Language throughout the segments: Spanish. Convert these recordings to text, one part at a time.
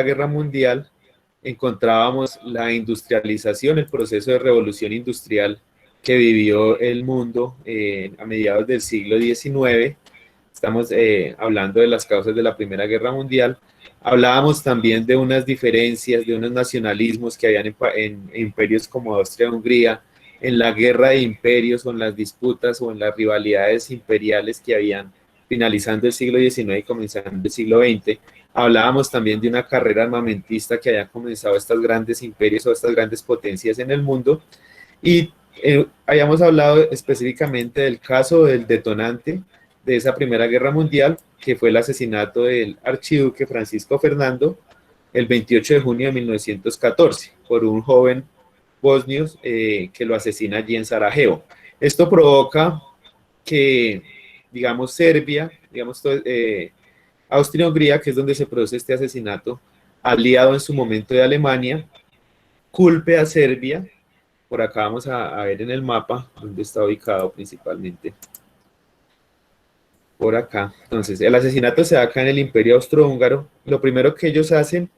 Guerra Mundial encontrábamos la industrialización, el proceso de revolución industrial que vivió el mundo a mediados del siglo XIX. Estamos hablando de las causas de la Primera Guerra Mundial. Hablábamos también de unas diferencias, de unos nacionalismos que habían en imperios como Austria-Hungría, en la guerra de imperios o en las disputas o en las rivalidades imperiales que habían finalizando el siglo XIX y comenzando el siglo XX. Hablábamos también de una carrera armamentista que había comenzado estos grandes imperios o estas grandes potencias en el mundo. Y habíamos hablado específicamente del caso del detonante de esa Primera Guerra Mundial, que fue el asesinato del archiduque Francisco Fernando el 28 de junio de 1914 por un joven bosnio que lo asesina allí en Sarajevo. Esto provoca que, digamos, Serbia, digamos, Austria-Hungría, que es donde se produce este asesinato, aliado en su momento de Alemania, culpe a Serbia. Por acá vamos a ver en el mapa donde está ubicado principalmente. Por acá. Entonces, el asesinato se da acá en el Imperio Austrohúngaro. Lo primero que ellos hacen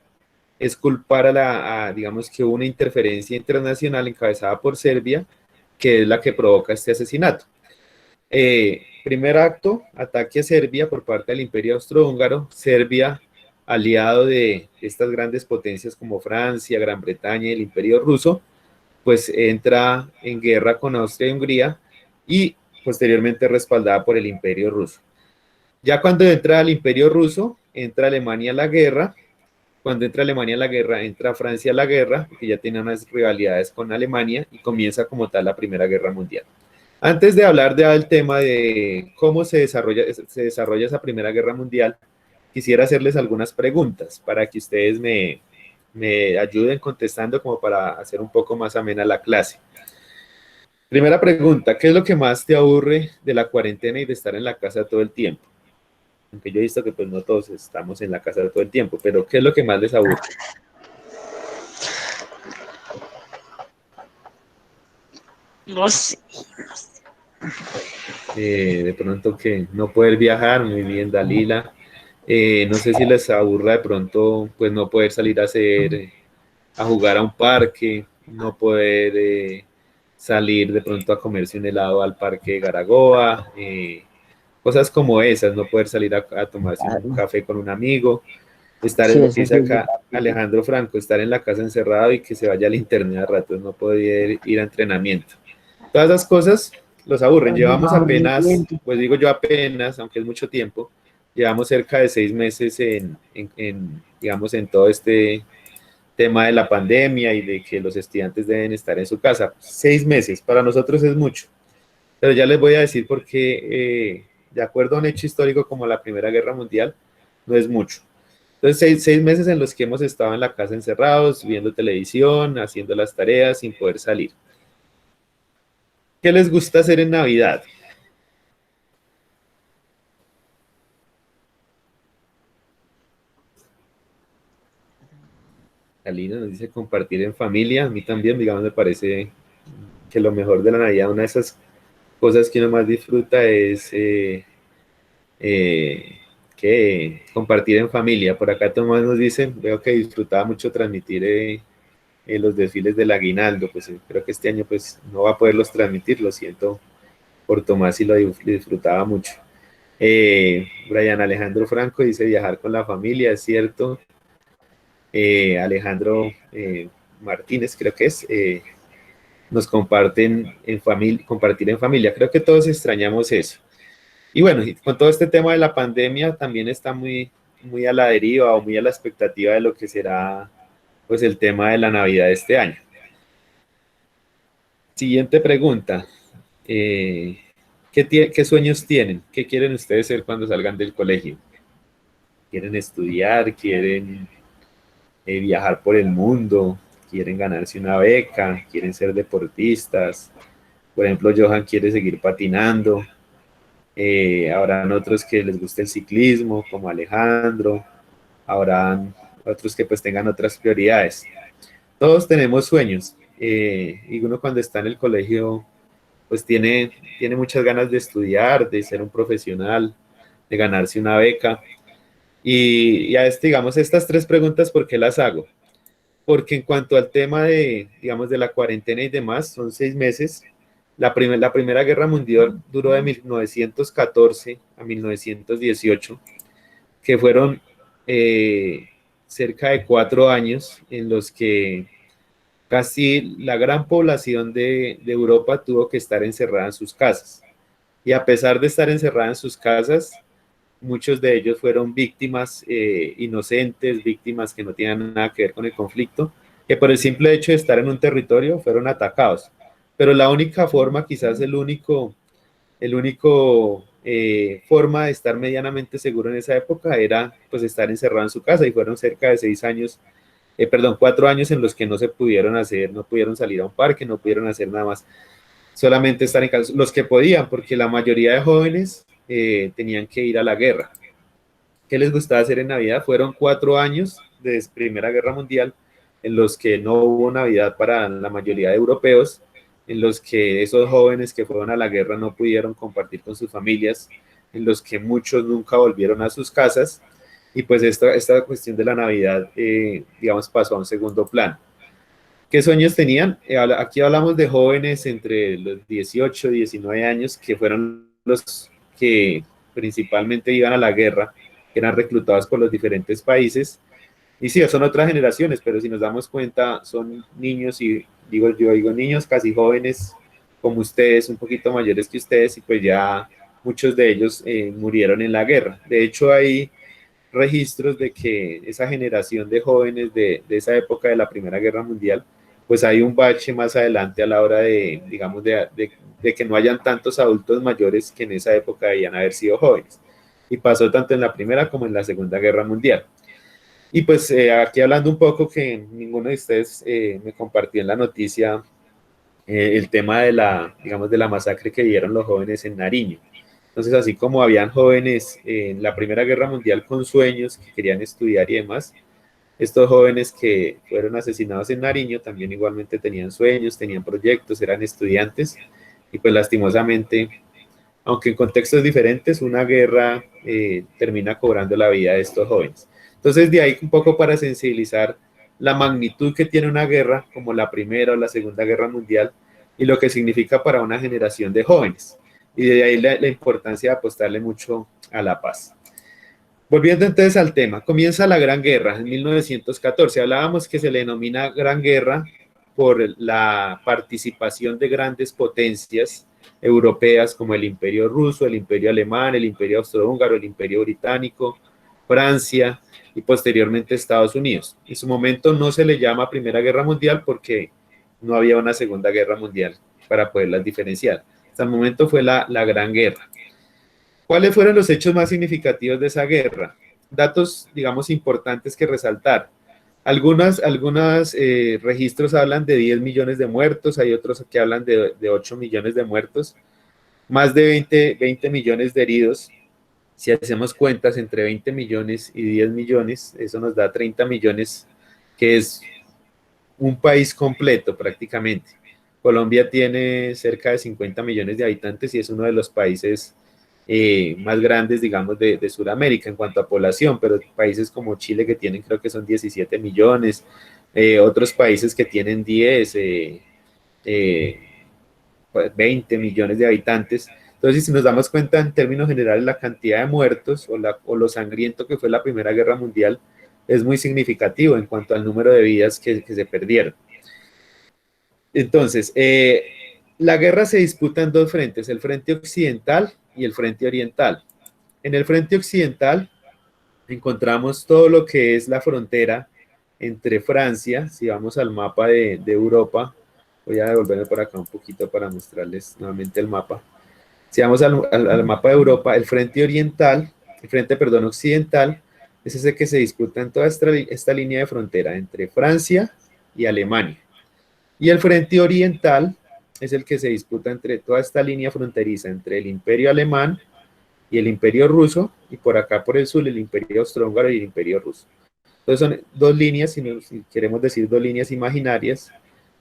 es culpar digamos que hubo una interferencia internacional encabezada por Serbia, que es la que provoca este asesinato. Primer acto, ataque a Serbia por parte del Imperio Austrohúngaro. Serbia, aliado de estas grandes potencias como Francia, Gran Bretaña y el Imperio Ruso, pues entra en guerra con Austria y Hungría y posteriormente respaldada por el Imperio Ruso. Ya cuando entra el Imperio Ruso, entra Alemania a la guerra. Cuando entra Alemania a la guerra, entra Francia a la guerra, porque ya tiene unas rivalidades con Alemania y comienza como tal la Primera Guerra Mundial. Antes de hablar del tema de cómo se desarrolla esa Primera Guerra Mundial, quisiera hacerles algunas preguntas para que ustedes me ayuden contestando como para hacer un poco más amena la clase. Primera pregunta, ¿qué es lo que más te aburre de la cuarentena y de estar en la casa todo el tiempo? Aunque yo he visto que pues no todos estamos en la casa todo el tiempo, pero ¿qué es lo que más les aburre? No sé. De pronto que no poder viajar, muy bien, Dalila. No sé si les aburra de pronto pues no poder salir a jugar a un parque, no poder salir de pronto a comerse un helado al parque de Garagoa, cosas como esas, no poder salir a tomarse un café con un amigo, estar en Sí, lo que eso dice sí. acá Alejandro Franco, estar en la casa encerrado y que se vaya al internet a ratos, no poder ir a entrenamiento. Todas esas cosas los aburren. Llevamos apenas, pues digo yo apenas, aunque es mucho tiempo, llevamos cerca de 6 meses digamos, en todo este tema de la pandemia y de que los estudiantes deben estar en su casa. 6 meses, para nosotros es mucho. Pero ya les voy a decir por qué, de acuerdo a un hecho histórico como la Primera Guerra Mundial, no es mucho. Entonces, seis meses en los que hemos estado en la casa encerrados, viendo televisión, haciendo las tareas, sin poder salir. ¿Qué les gusta hacer en Navidad? Alina nos dice compartir en familia. A mí también, digamos, me parece que lo mejor de la Navidad, una de esas cosas que uno más disfruta es que compartir en familia. Por acá Tomás nos dice, veo que disfrutaba mucho transmitir los desfiles del aguinaldo. Pues creo que este año pues no va a poderlos transmitir, lo siento por Tomás y lo disfrutaba mucho. Brian Alejandro Franco dice viajar con la familia, es cierto. Alejandro Martínez, creo que es, nos comparten en familia, compartir en familia. Creo que todos extrañamos eso. Y bueno, y con todo este tema de la pandemia también está muy a la deriva o muy a la expectativa de lo que será pues el tema de la Navidad de este año. Siguiente pregunta. ¿Qué sueños tienen? ¿Qué quieren ustedes ser cuando salgan del colegio? ¿Quieren estudiar? ¿Quieren viajar por el mundo? ¿Quieren ganarse una beca? ¿Quieren ser deportistas? Por ejemplo, Johan quiere seguir patinando. Habrán otros que les guste el ciclismo, como Alejandro. Habrán otros que pues tengan otras prioridades. Todos tenemos sueños. Y uno cuando está en el colegio pues tiene muchas ganas de estudiar, de ser un profesional, de ganarse una beca. Y a digamos, estas tres preguntas, ¿por qué las hago? Porque en cuanto al tema de, digamos, de la cuarentena y demás, son 6 meses. La Primera Guerra Mundial duró de 1914 a 1918, que fueron cerca de 4 años en los que casi la gran población de Europa tuvo que estar encerrada en sus casas. Y a pesar de estar encerrada en sus casas, muchos de ellos fueron víctimas inocentes, víctimas que no tenían nada que ver con el conflicto, que por el simple hecho de estar en un territorio fueron atacados. Pero la única forma, quizás el único forma de estar medianamente seguro en esa época era pues estar encerrado en su casa, y fueron cerca de 6 años, perdón, 4 años en los que no se pudieron hacer, no pudieron salir a un parque, no pudieron hacer nada más, solamente estar en casa, los que podían, porque la mayoría de jóvenes tenían que ir a la guerra. ¿Qué les gustaba hacer en Navidad? Fueron 4 años de Primera Guerra Mundial en los que no hubo Navidad para la mayoría de europeos, en los que esos jóvenes que fueron a la guerra no pudieron compartir con sus familias, en los que muchos nunca volvieron a sus casas, y pues esta cuestión de la Navidad, digamos, pasó a un segundo plano. ¿Qué sueños tenían? Aquí hablamos de jóvenes entre los 18 y 19 años, que fueron los que principalmente iban a la guerra, que eran reclutados por los diferentes países. Y sí, son otras generaciones, pero si nos damos cuenta, son niños, y digo niños casi jóvenes como ustedes, un poquito mayores que ustedes, y pues ya muchos de ellos murieron en la guerra. De hecho, hay registros de que esa generación de jóvenes de esa época de la Primera Guerra Mundial, pues hay un bache más adelante a la hora de, digamos, de que no hayan tantos adultos mayores que en esa época debían haber sido jóvenes. Y pasó tanto en la Primera como en la Segunda Guerra Mundial. Y pues aquí hablando un poco, que ninguno de ustedes me compartió en la noticia el tema de la, digamos, de la masacre que dieron los jóvenes en Nariño. Entonces, así como habían jóvenes en la Primera Guerra Mundial con sueños, que querían estudiar y demás, estos jóvenes que fueron asesinados en Nariño también igualmente tenían sueños, tenían proyectos, eran estudiantes, y pues lastimosamente, aunque en contextos diferentes, una guerra termina cobrando la vida de estos jóvenes. Entonces, de ahí un poco para sensibilizar la magnitud que tiene una guerra como la Primera o la Segunda Guerra Mundial, y lo que significa para una generación de jóvenes. Y de ahí la importancia de apostarle mucho a la paz. Volviendo entonces al tema, comienza la Gran Guerra en 1914. Hablábamos que se le denomina Gran Guerra por la participación de grandes potencias europeas como el Imperio Ruso, el Imperio Alemán, el Imperio Austrohúngaro, el Imperio Británico, Francia y posteriormente Estados Unidos. En su momento no se le llama Primera Guerra Mundial porque no había una Segunda Guerra Mundial para poderlas diferenciar. Hasta el momento fue la Gran Guerra. ¿Cuáles fueron los hechos más significativos de esa guerra? Datos, digamos, importantes que resaltar. Algunos registros hablan de 10 millones de muertos, hay otros que hablan de 8 millones de muertos, más de 20 millones de heridos. Si hacemos cuentas entre 20 millones y 10 millones, eso nos da 30 millones, que es un país completo prácticamente. Colombia tiene cerca de 50 millones de habitantes y es uno de los países más grandes, digamos, de Sudamérica en cuanto a población, pero países como Chile, que tienen, creo que son 17 millones, otros países que tienen 10, 20 millones de habitantes. Entonces, si nos damos cuenta en términos generales, la cantidad de muertos o lo sangriento que fue la Primera Guerra Mundial es muy significativo en cuanto al número de vidas que se perdieron. Entonces, la guerra se disputa en dos frentes, el frente occidental y el frente oriental. En el frente occidental encontramos todo lo que es la frontera entre Francia, si vamos al mapa de Europa, voy a devolverme por acá un poquito para mostrarles nuevamente el mapa. Si vamos al mapa de Europa, el frente oriental, perdón, occidental, es ese que se disputa en toda esta línea de frontera entre Francia y Alemania. Y el frente oriental es el que se disputa entre toda esta línea fronteriza entre el Imperio Alemán y el Imperio Ruso, y por acá por el sur el Imperio Austrohúngaro y el Imperio Ruso. Entonces son dos líneas, si queremos decir dos líneas imaginarias,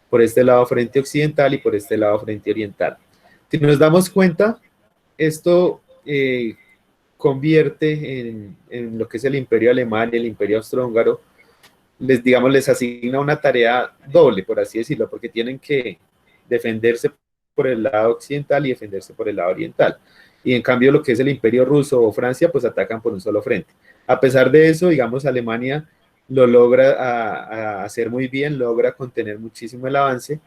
por este lado frente occidental y por este lado frente oriental. Si nos damos cuenta, esto convierte en lo que es el imperio alemán y el imperio austrohúngaro, les asigna una tarea doble, por así decirlo, porque tienen que defenderse por el lado occidental y defenderse por el lado oriental. Y en cambio lo que es el imperio ruso o Francia, pues atacan por un solo frente. A pesar de eso, digamos, Alemania lo logra a hacer muy bien, logra contener muchísimo el avance,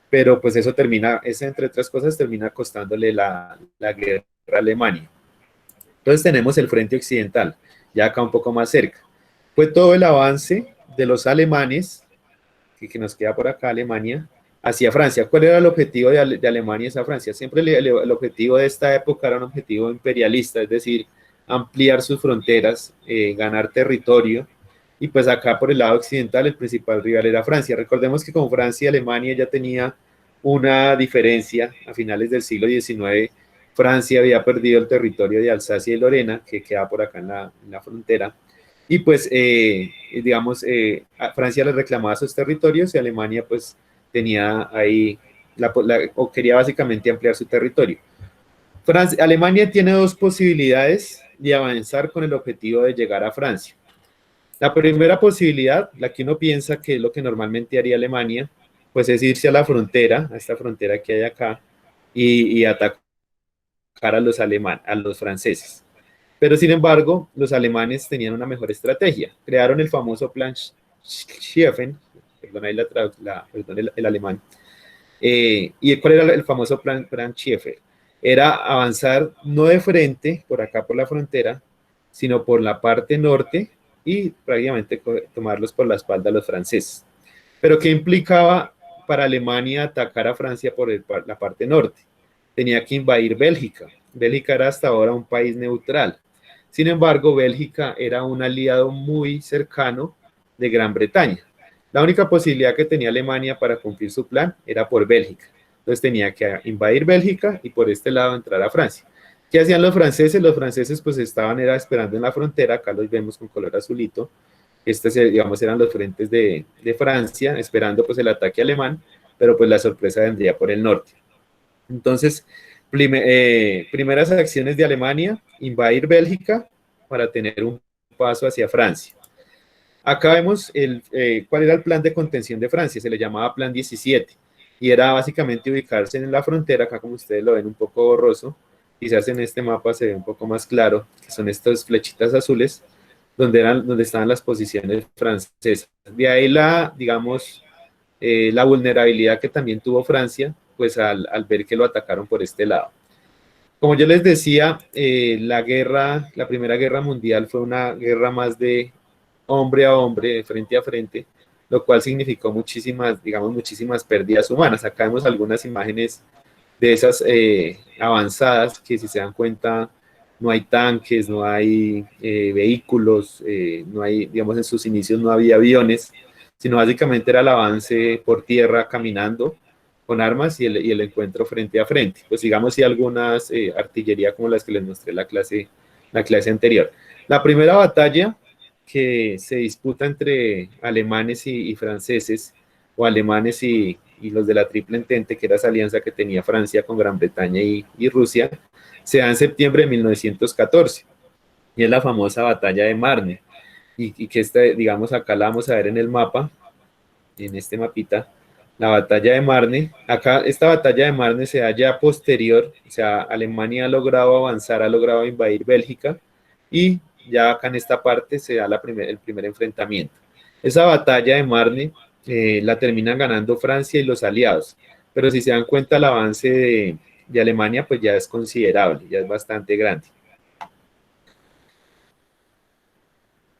pero pues eso termina, entre otras cosas, termina costándole la guerra a Alemania. Entonces tenemos el frente occidental, ya acá un poco más cerca. Fue todo el avance de los alemanes, que nos queda por acá Alemania, hacia Francia. ¿Cuál era el objetivo de Alemania hacia Francia? Siempre el objetivo de esta época era un objetivo imperialista, es decir, ampliar sus fronteras, ganar territorio, y pues acá por el lado occidental el principal rival era Francia. Recordemos que con Francia y Alemania ya tenía una diferencia a finales del siglo XIX. Francia había perdido el territorio de Alsacia y Lorena, que queda por acá en la frontera, y pues, digamos, Francia le reclamaba sus territorios y Alemania pues tenía ahí, o quería básicamente ampliar su territorio. Alemania tiene dos posibilidades de avanzar con el objetivo de llegar a Francia. La primera posibilidad, la que uno piensa que es lo que normalmente haría Alemania, pues es irse a la frontera, a esta frontera que hay acá, y atacar a los franceses. Pero sin embargo, los alemanes tenían una mejor estrategia. Crearon el famoso plan Schieffen, perdón, ahí perdón, el alemán. ¿Y cuál era el famoso plan Schieffen? Era avanzar no de frente, por acá por la frontera, sino por la parte norte y prácticamente tomarlos por la espalda a los franceses. Pero ¿qué implicaba para Alemania atacar a Francia por la parte norte? Tenía que invadir Bélgica. Bélgica era hasta ahora un país neutral. Sin embargo, Bélgica era un aliado muy cercano de Gran Bretaña. La única posibilidad que tenía Alemania para cumplir su plan era por Bélgica. Entonces tenía que invadir Bélgica y por este lado entrar a Francia. ¿Qué hacían los franceses? Los franceses pues estaban esperando en la frontera, acá los vemos con color azulito. Estos, digamos, eran los frentes de Francia, esperando pues el ataque alemán, pero pues la sorpresa vendría por el norte. Entonces, primeras acciones de Alemania, invadir Bélgica para tener un paso hacia Francia. Acá vemos cuál era el plan de contención de Francia, se le llamaba Plan 17, y era básicamente ubicarse en la frontera, acá como ustedes lo ven un poco borroso, quizás en este mapa se ve un poco más claro, que son estas flechitas azules, donde estaban las posiciones francesas. De ahí digamos, la vulnerabilidad que también tuvo Francia, pues al ver que lo atacaron por este lado. Como yo les decía, la Primera Guerra Mundial fue una guerra más de hombre a hombre, frente a frente, lo cual significó muchísimas pérdidas humanas. Acá vemos algunas imágenes de esas avanzadas que, si se dan cuenta, no hay tanques, no hay vehículos, no hay, digamos, en sus inicios no había aviones, sino básicamente era el avance por tierra caminando con armas y el encuentro frente a frente. Pues digamos, sí, algunas artillería como las que les mostré en la clase anterior. La primera batalla que se disputa entre alemanes y franceses, o alemanes y los de la Triple Entente, que era esa alianza que tenía Francia con Gran Bretaña y Rusia, se da en septiembre de 1914, y es la famosa batalla de Marne, y que digamos, acá la vamos a ver en el mapa, en este mapita, la batalla de Marne. Acá esta batalla de Marne se da ya posterior, o sea, Alemania ha logrado avanzar, ha logrado invadir Bélgica, y ya acá en esta parte se da el primer enfrentamiento. Esa batalla de Marne la terminan ganando Francia y los aliados, pero si se dan cuenta el avance de Alemania pues ya es considerable, ya es bastante grande.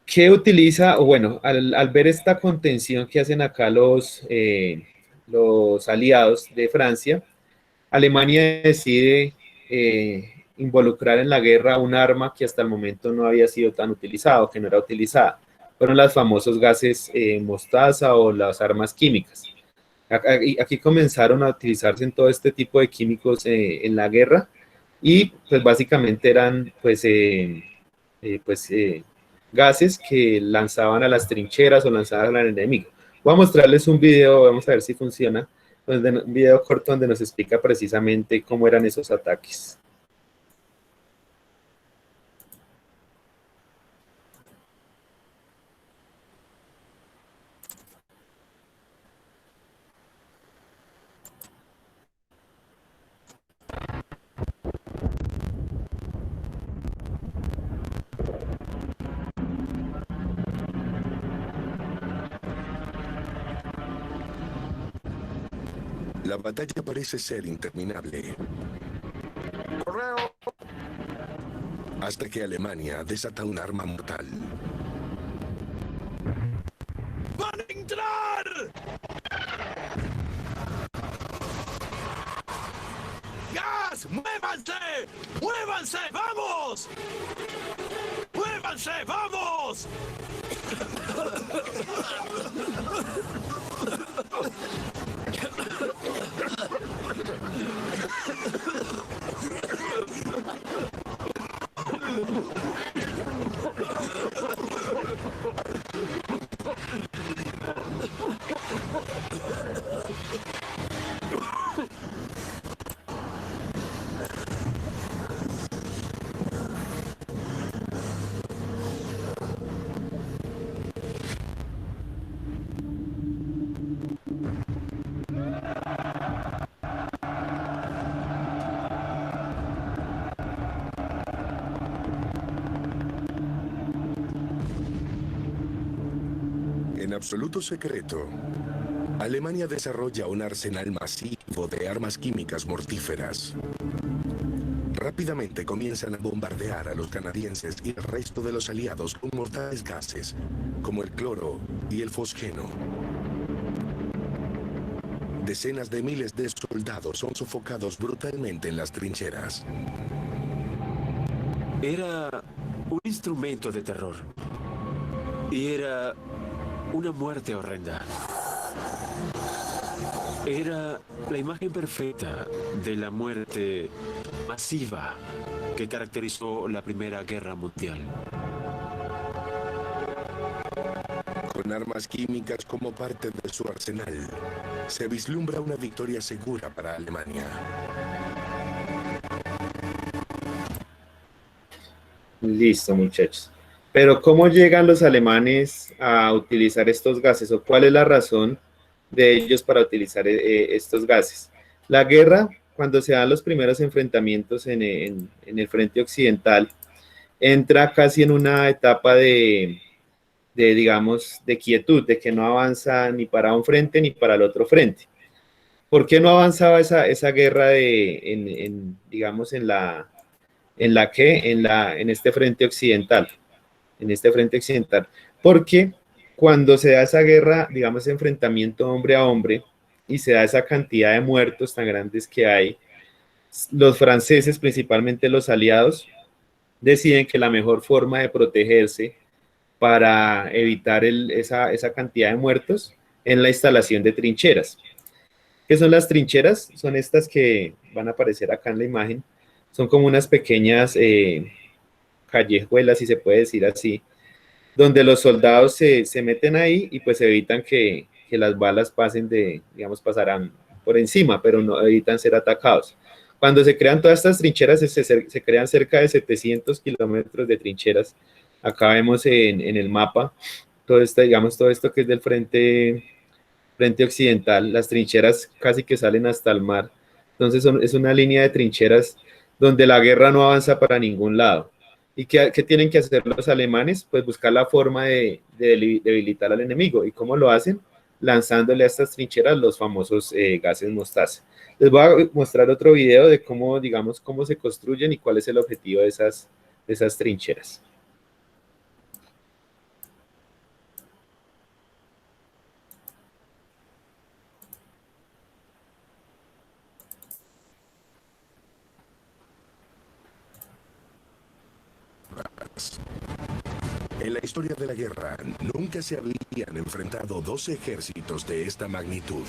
¿Qué utiliza? O bueno, al ver esta contención que hacen acá los aliados de Francia, Alemania decide involucrar en la guerra un arma que hasta el momento no había sido tan utilizado, que no era utilizada. Fueron los famosos gases mostaza o las armas químicas. Aquí comenzaron a utilizarse en todo este tipo de químicos en la guerra, y pues básicamente eran gases que lanzaban a las trincheras o lanzaban al enemigo. Voy a mostrarles un video, vamos a ver si funciona, un video corto donde nos explica precisamente cómo eran esos ataques. La batalla parece ser interminable. ¡Correo! Hasta que Alemania desata un arma mortal. ¡Van a entrar! ¡Gas! ¡Muévanse! ¡Muévanse! ¡Vamos! ¡Muévanse! ¡Vamos! En absoluto secreto, Alemania desarrolla un arsenal masivo de armas químicas mortíferas. Rápidamente comienzan a bombardear a los canadienses y el resto de los aliados con mortales gases, como el cloro y el fosgeno. Decenas de miles de soldados son sofocados brutalmente en las trincheras. Era un instrumento de terror. Y era una muerte horrenda. Era la imagen perfecta de la muerte masiva que caracterizó la Primera Guerra Mundial. Con armas químicas como parte de su arsenal, se vislumbra una victoria segura para Alemania. Listo, muchachos. Pero ¿cómo llegan los alemanes a utilizar estos gases o cuál es la razón de ellos para utilizar estos gases? La guerra, cuando se dan los primeros enfrentamientos en el frente occidental, entra casi en una etapa digamos, de quietud, de que no avanza ni para un frente ni para el otro frente. ¿Por qué no avanzaba esa guerra digamos, en este frente occidental? En este frente occidental, porque cuando se da esa guerra, digamos, ese enfrentamiento hombre a hombre, y se da esa cantidad de muertos tan grandes que hay, los franceses, principalmente los aliados, deciden que la mejor forma de protegerse para evitar esa cantidad de muertos es la instalación de trincheras. ¿Qué son las trincheras? Son estas que van a aparecer acá en la imagen, son como unas pequeñas callejuelas, si se puede decir así, donde los soldados se meten ahí y pues evitan que las balas pasen digamos, pasarán por encima, pero no evitan ser atacados. Cuando se crean todas estas trincheras, se crean cerca de 700 kilómetros de trincheras. Acá vemos en el mapa todo esto, digamos, todo esto que es del frente occidental, las trincheras casi que salen hasta el mar. Entonces es una línea de trincheras donde la guerra no avanza para ningún lado. ¿Y qué tienen que hacer los alemanes? Pues buscar la forma de debilitar al enemigo. ¿Y cómo lo hacen? Lanzándole a estas trincheras los famosos gases mostaza. Les voy a mostrar otro video de cómo, digamos, cómo se construyen y cuál es el objetivo de esas trincheras. En la historia de la guerra, nunca se habían enfrentado dos ejércitos de esta magnitud.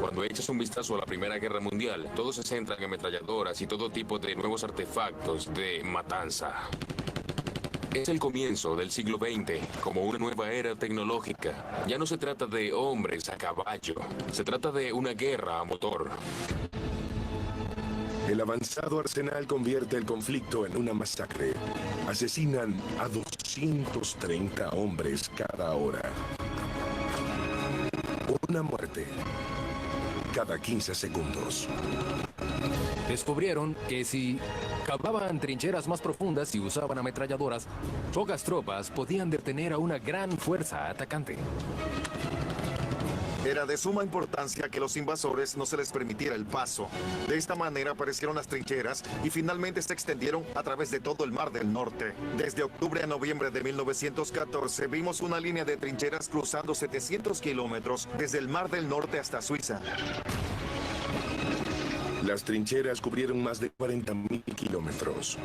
Cuando echas un vistazo a la Primera Guerra Mundial, todo se centra en ametralladoras y todo tipo de nuevos artefactos de matanza. Es el comienzo del siglo XX, como una nueva era tecnológica. Ya no se trata de hombres a caballo, se trata de una guerra a motor. El avanzado arsenal convierte el conflicto en una masacre. Asesinan a 230 hombres cada hora. Una muerte cada 15 segundos. Descubrieron que si cavaban trincheras más profundas y usaban ametralladoras, pocas tropas podían detener a una gran fuerza atacante. Era de suma importancia que los invasores no se les permitiera el paso. De esta manera aparecieron las trincheras y finalmente se extendieron a través de todo el Mar del Norte. Desde octubre a noviembre de 1914 vimos una línea de trincheras cruzando 700 kilómetros desde el Mar del Norte hasta Suiza. Las trincheras cubrieron más de 40.000 kilómetros.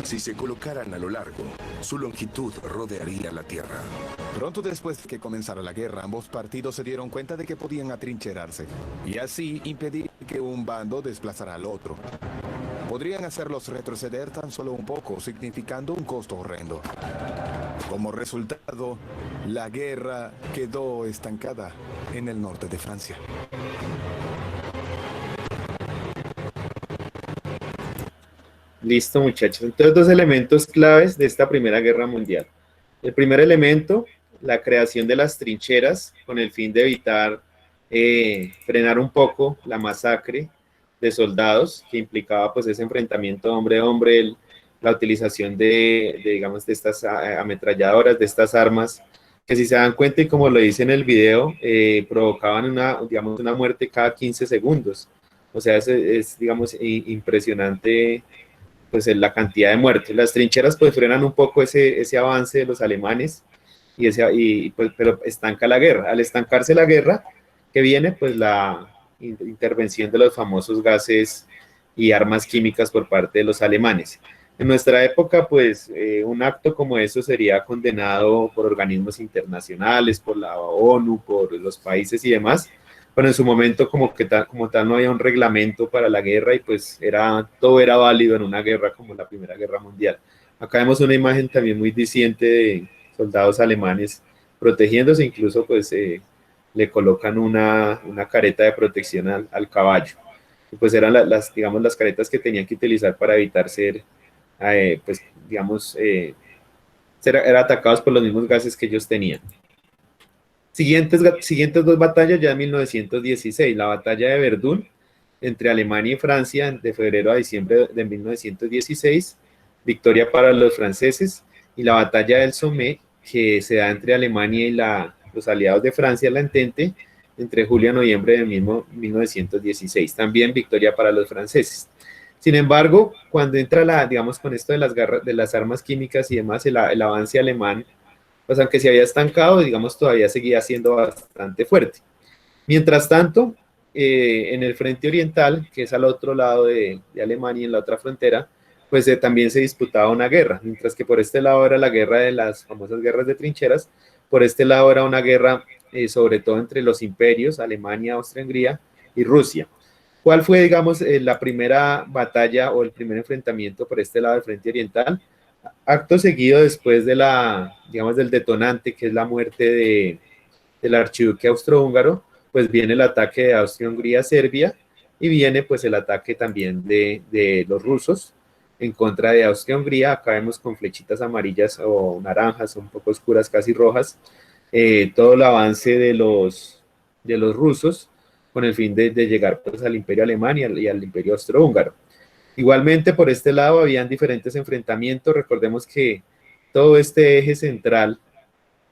Si se colocaran a lo largo, su longitud rodearía la Tierra. Pronto después que comenzara la guerra, ambos partidos se dieron cuenta de que podían atrincherarse y así impedir que un bando desplazara al otro. Podrían hacerlos retroceder tan solo un poco, significando un costo horrendo. Como resultado, la guerra quedó estancada en el norte de Francia. Listo, muchachos. Entonces, dos elementos claves de esta Primera Guerra Mundial. El primer elemento, la creación de las trincheras con el fin de evitar, frenar un poco la masacre de soldados que implicaba pues ese enfrentamiento hombre a hombre, la utilización digamos, de estas ametralladoras, de estas armas, que si se dan cuenta y como lo dice en el video, provocaban digamos, una muerte cada 15 segundos. O sea, es digamos, impresionante pues la cantidad de muertes. Las trincheras pues frenan un poco ese avance de los alemanes, pues, pero estanca la guerra. Al estancarse la guerra, que viene pues la intervención de los famosos gases y armas químicas por parte de los alemanes. En nuestra época, pues, un acto como eso sería condenado por organismos internacionales, por la ONU, por los países y demás, pero en su momento como tal no había un reglamento para la guerra y pues todo era válido en una guerra como la Primera Guerra Mundial. Acá vemos una imagen también muy diciente de soldados alemanes protegiéndose, incluso pues le colocan una careta de protección al caballo. Y pues eran digamos, las caretas que tenían que utilizar para evitar ser, pues, digamos, ser atacados por los mismos gases que ellos tenían. Siguientes dos batallas ya en 1916, la batalla de Verdún entre Alemania y Francia de febrero a diciembre de 1916, victoria para los franceses, y la batalla del Somme que se da entre Alemania y los aliados de Francia, la Entente, entre julio a noviembre de mismo 1916, también victoria para los franceses. Sin embargo, cuando entra digamos, con esto de las armas químicas y demás, el avance alemán, pues aunque se había estancado, digamos, todavía seguía siendo bastante fuerte. Mientras tanto, en el frente oriental, que es al otro lado de Alemania, en la otra frontera, pues también se disputaba una guerra, mientras que por este lado era la guerra de las famosas guerras de trincheras, por este lado era una guerra sobre todo entre los imperios, Alemania, Austria-Hungría y Rusia. ¿Cuál fue, digamos, la primera batalla o el primer enfrentamiento por este lado del frente oriental? Acto seguido después digamos, del detonante, que es la muerte del archiduque austrohúngaro, pues viene el ataque de Austria-Hungría-Serbia y viene pues el ataque también de los rusos en contra de Austria-Hungría. Acá vemos con flechitas amarillas o naranjas, un poco oscuras, casi rojas, todo el avance de los rusos con el fin de llegar pues al imperio alemán y al imperio austrohúngaro. Igualmente, por este lado, habían diferentes enfrentamientos. Recordemos que todo este eje central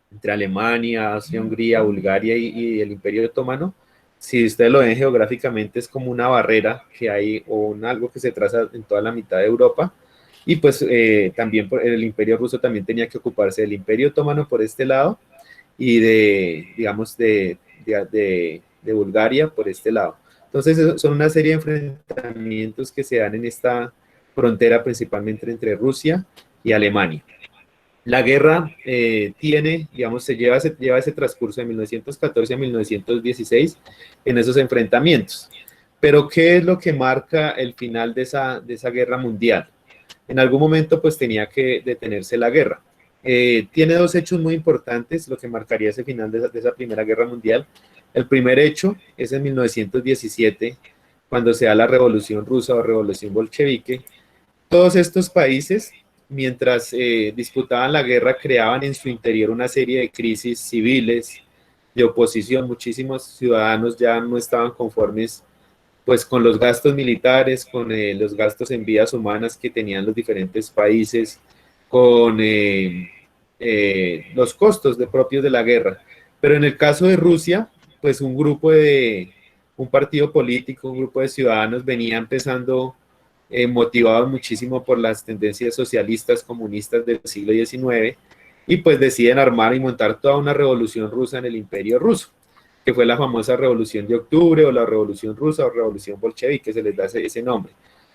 entre Alemania, Austria-Hungría, Bulgaria y el Imperio Otomano, si ustedes lo ven geográficamente, es como una barrera que hay o algo que se traza en toda la mitad de Europa. Y pues también el Imperio Ruso también tenía que ocuparse del Imperio Otomano por este lado y digamos, de Bulgaria por este lado. Entonces son una serie de enfrentamientos que se dan en esta frontera principalmente entre Rusia y Alemania. La guerra digamos, lleva ese transcurso de 1914 a 1916 en esos enfrentamientos. Pero ¿qué es lo que marca el final de esa guerra mundial? En algún momento pues tenía que detenerse la guerra. Tiene dos hechos muy importantes, lo que marcaría ese final de esa Primera Guerra Mundial. El primer hecho es en 1917, cuando se da la Revolución Rusa o Revolución Bolchevique. Todos estos países, mientras disputaban la guerra, creaban en su interior una serie de crisis civiles, de oposición. Muchísimos ciudadanos ya no estaban conformes pues con los gastos militares, con los gastos en vidas humanas que tenían los diferentes países, con los costos propios de la guerra. Pero en el caso de Rusia, pues un partido político, un grupo de ciudadanos venía empezando motivados muchísimo por las tendencias socialistas, comunistas del siglo XIX, y pues deciden armar y montar toda una revolución rusa en el Imperio Ruso, que fue la famosa Revolución de Octubre, o la Revolución Rusa, o Revolución Bolchevique, se les da ese nombre.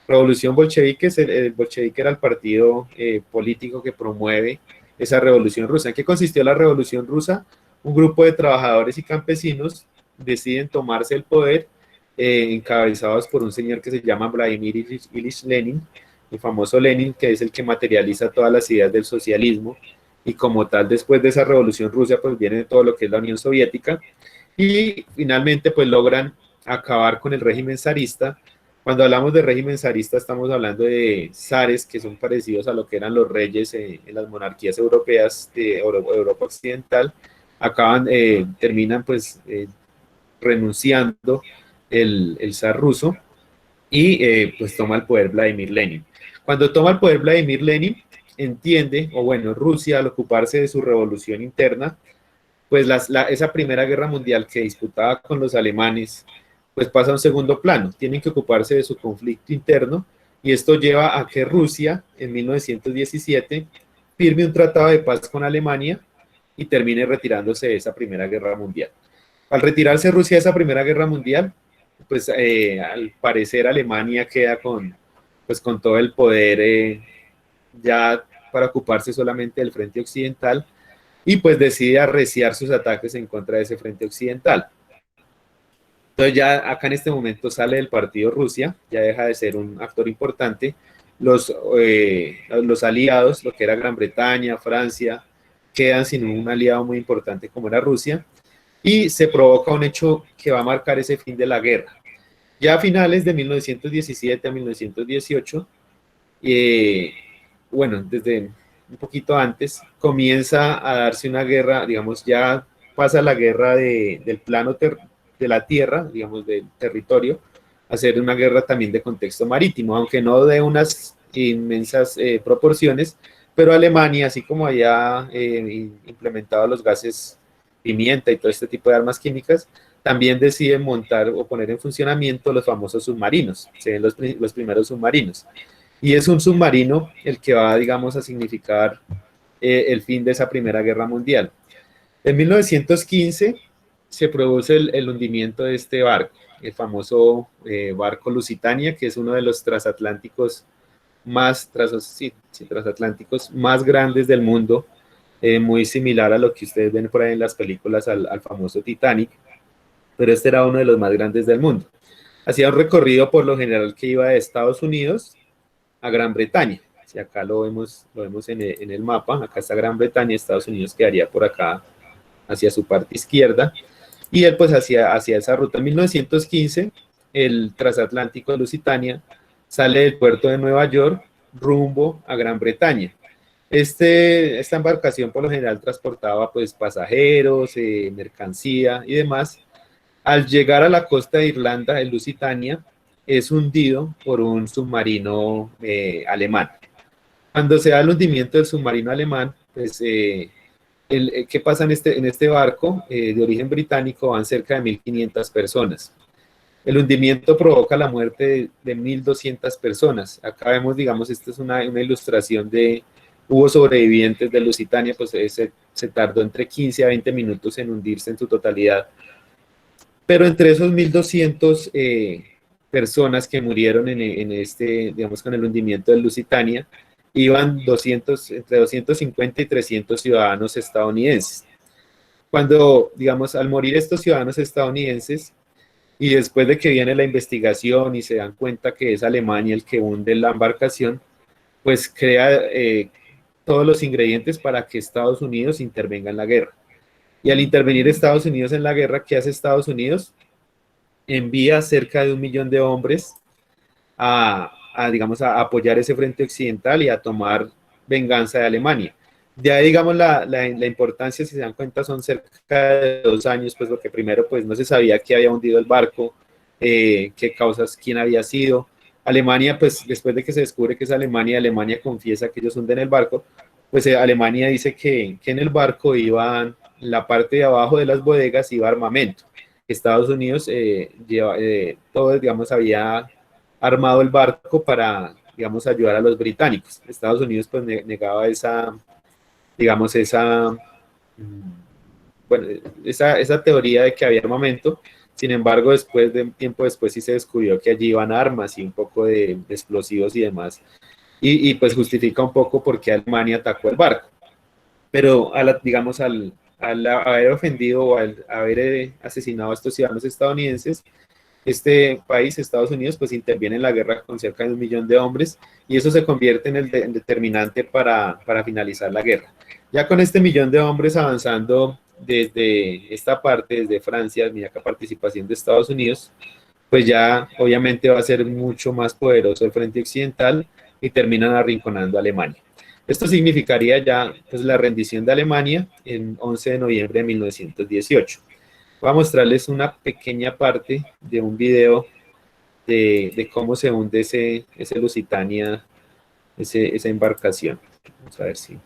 Revolución Bolchevique, el bolchevique era el partido político que promueve esa Revolución Rusa. ¿En qué consistió la Revolución Rusa? Un grupo de trabajadores y campesinos deciden tomarse el poder, encabezados por un señor que se llama Vladimir Ilich Lenin, el famoso Lenin, que es el que materializa todas las ideas del socialismo, y como tal, después de esa Revolución Rusa, pues viene todo lo que es la Unión Soviética, y finalmente pues logran acabar con el régimen zarista. Cuando hablamos de régimen zarista estamos hablando de zares que son parecidos a lo que eran los reyes en las monarquías europeas de Europa Occidental. Terminan pues renunciando el zar ruso, y pues toma el poder Vladimir Lenin. Cuando toma el poder Vladimir Lenin, entiende, o bueno, Rusia, al ocuparse de su revolución interna, pues esa Primera Guerra Mundial que disputaba con los alemanes, pues pasa a un segundo plano. Tienen que ocuparse de su conflicto interno, y esto lleva a que Rusia, en 1917, firme un tratado de paz con Alemania y termine retirándose de esa Primera Guerra Mundial. Al retirarse Rusia de esa Primera Guerra Mundial, pues al parecer Alemania queda con todo el poder ya para ocuparse solamente del frente occidental, y pues decide arreciar sus ataques en contra de ese frente occidental. Entonces ya acá en este momento sale del partido Rusia, ya deja de ser un actor importante. Los aliados, lo que era Gran Bretaña, Francia, quedan sin un aliado muy importante como era Rusia, y se provoca un hecho que va a marcar ese fin de la guerra. Ya a finales de 1917 a 1918, bueno, desde un poquito antes, comienza a darse una guerra, digamos, ya pasa la guerra del plano de la tierra, digamos, del territorio, a ser una guerra también de contexto marítimo, aunque no de unas inmensas proporciones, pero Alemania, así como había implementado los gases pimienta y todo este tipo de armas químicas, también decide montar o poner en funcionamiento los famosos submarinos, se ven los primeros submarinos. Y es un submarino el que va, digamos, a significar el fin de esa Primera Guerra Mundial. En 1915 se produce el hundimiento de este barco, el famoso barco Lusitania, que es uno de los transatlánticos más grandes del mundo, muy similar a lo que ustedes ven por ahí en las películas al famoso Titanic, pero este era uno de los más grandes del mundo. Hacía un recorrido por lo general que iba de Estados Unidos a Gran Bretaña. Si acá lo vemos en el mapa, acá está Gran Bretaña, Estados Unidos quedaría por acá hacia su parte izquierda, y él pues hacia esa ruta. En 1915 el transatlántico Lusitania sale del puerto de Nueva York rumbo a Gran Bretaña. Esta embarcación por lo general transportaba pues pasajeros, mercancía y demás. Al llegar a la costa de Irlanda, el Lusitania es hundido por un submarino alemán. Cuando se da el hundimiento del submarino alemán, pues, ¿qué pasa en este barco de origen británico? Van cerca de 1.500 personas. El hundimiento provoca la muerte de 1.200 personas. Acá vemos, digamos, esta es una ilustración de, hubo sobrevivientes de Lusitania, pues se tardó entre 15 a 20 minutos en hundirse en su totalidad. Pero entre esos 1.200 personas que murieron digamos, con el hundimiento del Lusitania, iban entre 250 y 300 ciudadanos estadounidenses. Cuando, digamos, al morir estos ciudadanos estadounidenses, y después de que viene la investigación y se dan cuenta que es Alemania el que hunde la embarcación, pues crea todos los ingredientes para que Estados Unidos intervenga en la guerra. Y al intervenir Estados Unidos en la guerra, ¿qué hace Estados Unidos? Envía cerca de 1 millón de hombres digamos, a apoyar ese frente occidental y a tomar venganza de Alemania. Ya digamos la importancia, si se dan cuenta, son cerca de 2 años, pues porque primero pues no se sabía que había hundido el barco, qué causas, quién había sido. Alemania, pues después de que se descubre que es Alemania, Alemania confiesa que ellos hunden el barco, pues Alemania dice que en el barco iban, en la parte de abajo de las bodegas iba armamento. Estados Unidos todo, digamos, había armado el barco para, digamos, ayudar a los británicos. Estados Unidos pues negaba esa, digamos, bueno, esa teoría de que había armamento. Sin embargo, después de un tiempo después sí se descubrió que allí iban armas y un poco de explosivos y demás. Y pues justifica un poco por qué Alemania atacó el barco. Pero, digamos, al haber ofendido o al haber asesinado a estos ciudadanos estadounidenses, este país, Estados Unidos, pues interviene en la guerra con cerca de 1 millón de hombres y eso se convierte en el determinante para finalizar la guerra. Ya con este 1 millón de hombres avanzando desde esta parte, desde Francia, mira que participación de Estados Unidos, pues ya obviamente va a ser mucho más poderoso el frente occidental y terminan arrinconando a Alemania. Esto significaría ya pues, la rendición de Alemania en 11 de noviembre de 1918. Voy a mostrarles una pequeña parte de un video de cómo se hunde ese Lusitania, esa embarcación. Vamos a ver si...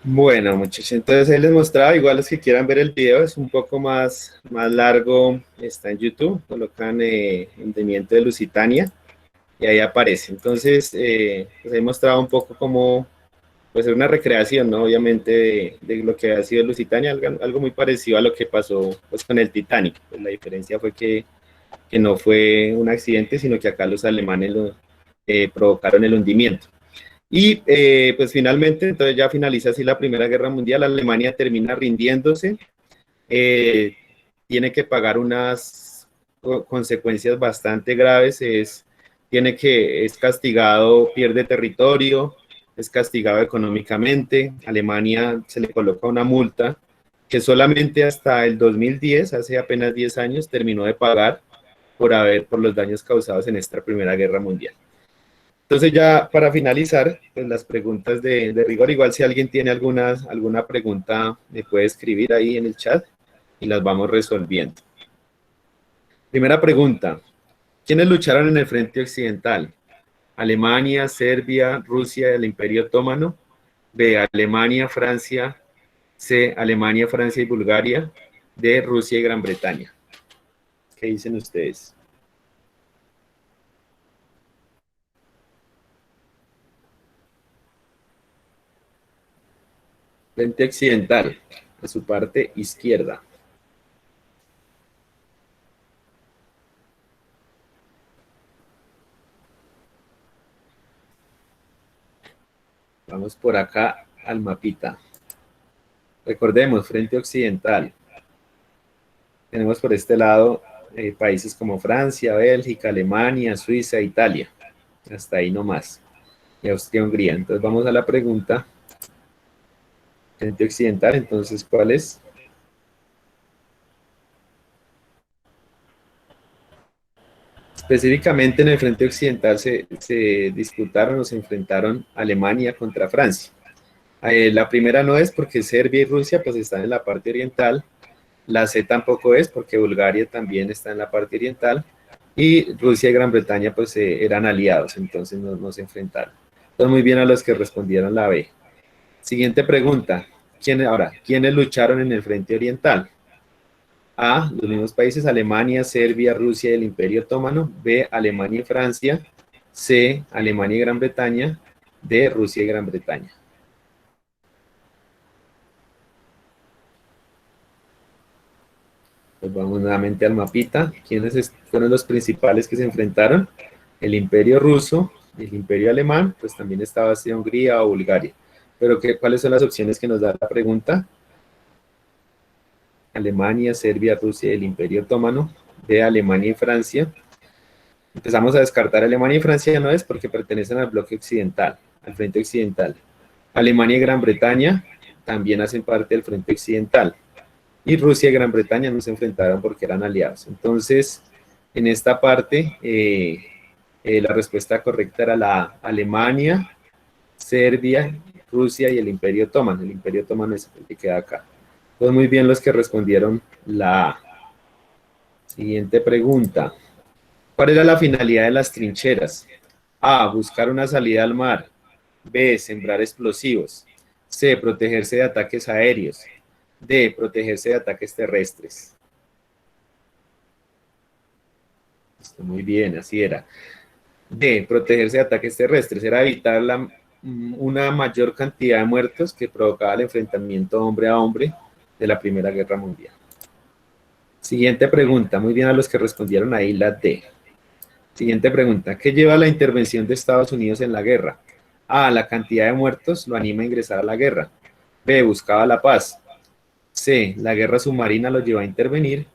Bueno, muchachos, entonces ahí les mostraba, igual los que quieran ver el video, es un poco más largo, está en YouTube, colocan hundimiento de Lusitania y ahí aparece. Entonces, pues ahí mostraba un poco cómo, pues es una recreación, ¿no? Obviamente de lo que ha sido Lusitania, algo muy parecido a lo que pasó pues, con el Titanic. Pues la diferencia fue que no fue un accidente, sino que acá los alemanes provocaron el hundimiento. Y pues finalmente, entonces ya finaliza así la Primera Guerra Mundial, Alemania termina rindiéndose, tiene que pagar unas consecuencias bastante graves, es castigado, pierde territorio, es castigado económicamente, Alemania se le coloca una multa que solamente hasta el 2010, hace apenas 10 años, terminó de pagar por los daños causados en esta Primera Guerra Mundial. Entonces ya para finalizar, pues las preguntas de rigor, igual si alguien tiene alguna pregunta, me puede escribir ahí en el chat y las vamos resolviendo. Primera pregunta, ¿quiénes lucharon en el frente occidental? Alemania, Serbia, Rusia y el Imperio Otomano. B, Alemania, Francia. C, Alemania, Francia y Bulgaria. D, Rusia y Gran Bretaña. ¿Qué dicen ustedes? Frente occidental, a su parte izquierda. Vamos por acá al mapita. Recordemos, frente occidental. Tenemos por este lado países como Francia, Bélgica, Alemania, Suiza, Italia. Hasta ahí nomás. Y Austria-Hungría. Entonces vamos a la pregunta. Frente occidental, entonces, ¿cuál es? Específicamente en el frente occidental se disputaron o se enfrentaron Alemania contra Francia. La primera no es porque Serbia y Rusia pues están en la parte oriental, la C tampoco es porque Bulgaria también está en la parte oriental y Rusia y Gran Bretaña pues eran aliados, entonces no se enfrentaron. Entonces muy bien a los que respondieron la B. Siguiente pregunta, ¿quiénes lucharon en el frente oriental? A, los mismos países, Alemania, Serbia, Rusia y el Imperio Otomano. B, Alemania y Francia. C, Alemania y Gran Bretaña. D, Rusia y Gran Bretaña. Pues vamos nuevamente al mapita. ¿Quiénes fueron los principales que se enfrentaron? El Imperio Ruso, el Imperio Alemán, pues también estaba Hungría o Bulgaria. Pero ¿cuáles son las opciones que nos da la pregunta? Alemania, Serbia, Rusia y el Imperio Otomano. De Alemania y Francia. Empezamos a descartar Alemania y Francia, no es porque pertenecen al bloque occidental, al frente occidental. Alemania y Gran Bretaña también hacen parte del frente occidental. Y Rusia y Gran Bretaña no se enfrentaron porque eran aliados. Entonces, en esta parte, la respuesta correcta era la Alemania, Serbia, Rusia y el Imperio Otomano. El Imperio Otomano es el que queda acá. Pues muy bien los que respondieron la A. Siguiente pregunta. ¿Cuál era la finalidad de las trincheras? A, buscar una salida al mar. B, sembrar explosivos. C, protegerse de ataques aéreos. D, protegerse de ataques terrestres. Muy bien, así era. D, protegerse de ataques terrestres. Era evitar una mayor cantidad de muertos que provocaba el enfrentamiento hombre a hombre de la Primera Guerra Mundial. Siguiente pregunta, muy bien a los que respondieron ahí la D. Siguiente pregunta, ¿qué lleva a la intervención de Estados Unidos en la guerra? A, la cantidad de muertos lo anima a ingresar a la guerra. B, buscaba la paz. C, la guerra submarina lo llevó a intervenir.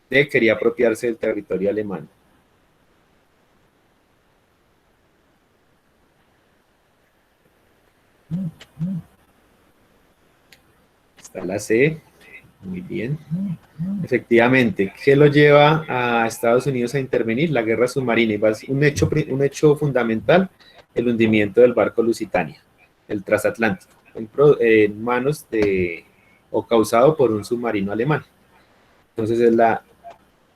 D, quería apropiarse del territorio alemán. Está la C. Muy bien. Efectivamente, ¿qué lo lleva a Estados Unidos a intervenir? La guerra submarina. Y va a ser un hecho fundamental, el hundimiento del barco Lusitania, el transatlántico, en manos o causado por un submarino alemán. Entonces,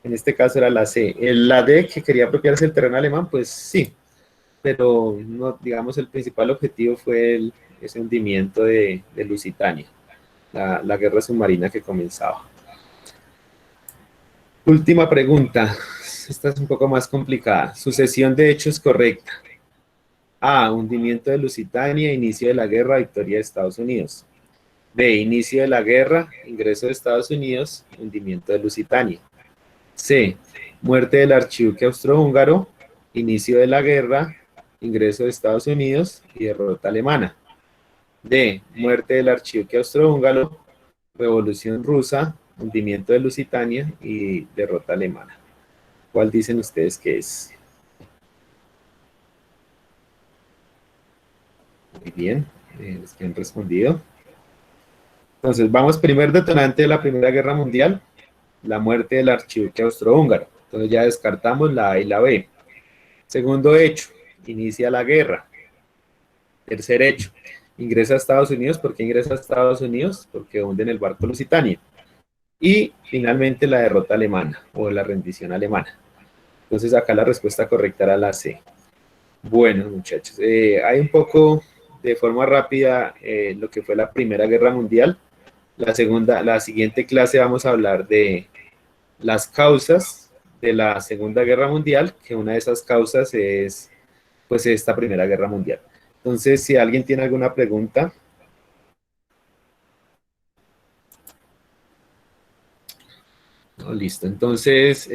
en este caso era la C. La D, que quería apropiarse del terreno alemán, pues sí. pero no, digamos, el principal objetivo fue ese hundimiento de Lusitania, la guerra submarina que comenzaba. Última pregunta, esta es un poco más complicada. Sucesión de hechos correcta. A, hundimiento de Lusitania, inicio de la guerra, victoria de Estados Unidos. B, inicio de la guerra, ingreso de Estados Unidos, hundimiento de Lusitania. C, muerte del archiduque austrohúngaro, inicio de la guerra, ingreso de Estados Unidos y derrota alemana. D, muerte del archiduque austrohúngaro, revolución rusa, hundimiento de Lusitania y derrota alemana. ¿Cuál dicen ustedes que es? Muy bien, los que han respondido. Entonces, vamos, primer detonante de la Primera Guerra Mundial, la muerte del archiduque austrohúngaro. Entonces ya descartamos la A y la B. Segundo hecho, inicia la guerra. Tercer hecho, ingresa a Estados Unidos. ¿Por qué ingresa a Estados Unidos? Porque hunden el barco Lusitania. Y finalmente la derrota alemana o la rendición alemana. Entonces acá la respuesta correcta era la C. Bueno, muchachos, hay un poco de forma rápida lo que fue la Primera Guerra Mundial. La siguiente clase vamos a hablar de las causas de la Segunda Guerra Mundial, que una de esas causas es pues esta Primera Guerra Mundial. Entonces, si alguien tiene alguna pregunta. No, listo, entonces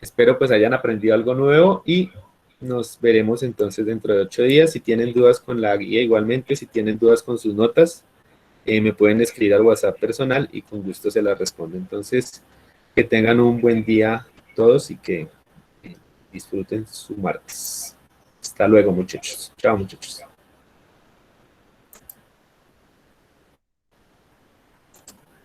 espero pues hayan aprendido algo nuevo y nos veremos entonces dentro de 8 días. Si tienen dudas con la guía, igualmente, si tienen dudas con sus notas, me pueden escribir al WhatsApp personal y con gusto se las respondo. Entonces, que tengan un buen día todos y que disfruten su martes. Hasta luego, muchachos. Chao, muchachos.